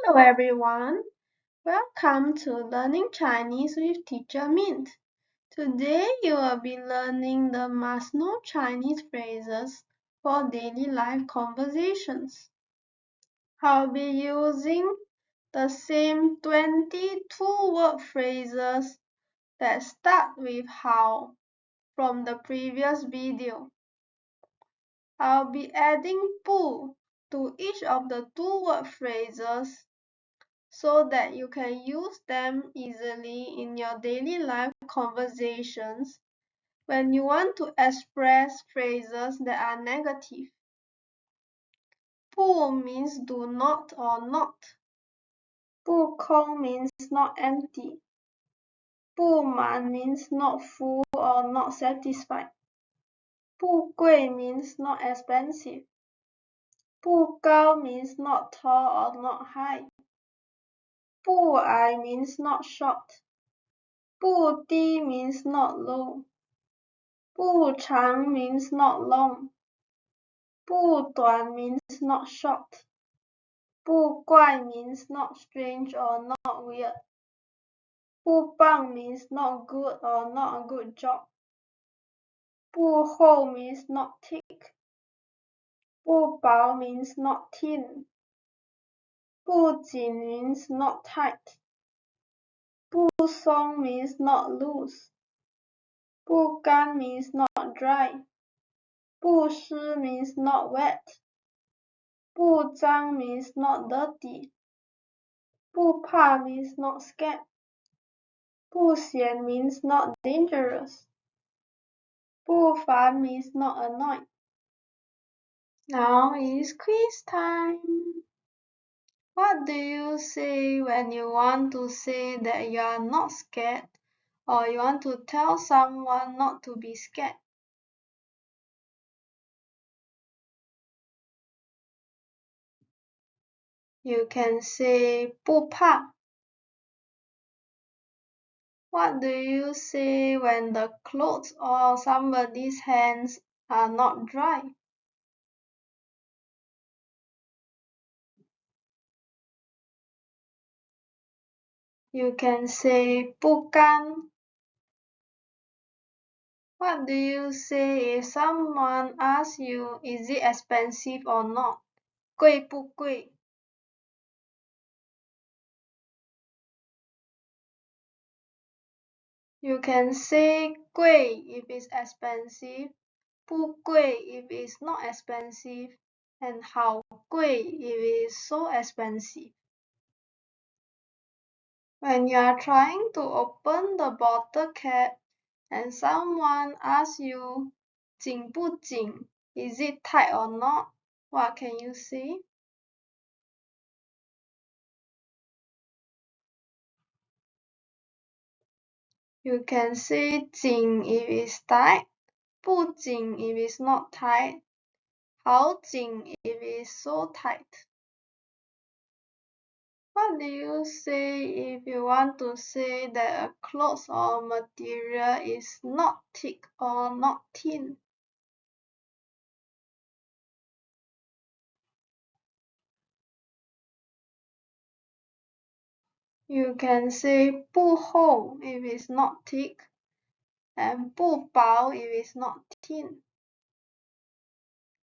Hello everyone, welcome to Learning Chinese with Teacher Mint. Today you will be learning the must-know Chinese phrases for daily life conversations. I'll be using the same 22-word phrases that start with how from the previous video. I'll be adding pu to each of the two-word phrases so that you can use them easily in your daily life conversations when you want to express phrases that are negative. 不 means do not or not. 不空 means not empty. 不满 means not full or not satisfied. 不贵 means not expensive. 不高 means not tall or not high. 不矮 means not short. 不低 means not low. 不长 means not long. 不短 means not short. 不怪 means not strange or not weird. 不棒 means not good or not a good job. 不厚 means not thick. 不薄 means not thin. 不紧 means not tight. 不松 means not loose. 不干 means not dry. 不湿 means not wet. 不脏 means not dirty. 不怕 means not scared. 不闲 means not dangerous. 不烦 means not annoyed. Now is quiz time. What do you say when you want to say that you are not scared or you want to tell someone not to be scared? You can say 不怕. What do you say when the clothes or somebody's hands are not dry? You can say 不干. What do you say if someone asks you, is it expensive or not? 贵不贵? You can say 贵 if it's expensive, 不贵 if it's not expensive, and 好贵 if it's so expensive. When you are trying to open the bottle cap and someone asks you 紧不紧, is it tight or not? What can you say? You can say 紧 if it's tight, 不紧 if it's not tight, 好紧 if it's so tight. What do you say if you want to say that a cloth or material is not thick or not thin? You can say 不厚 if it's not thick and 不薄 if it's not thin.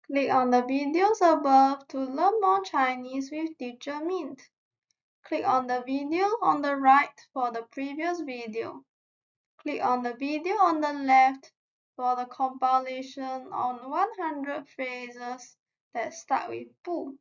Click on the videos above to learn more Chinese with Teacher Mint. Click on the video on the right for the previous video. Click on the video on the left for the compilation on 100 phrases that start with 不.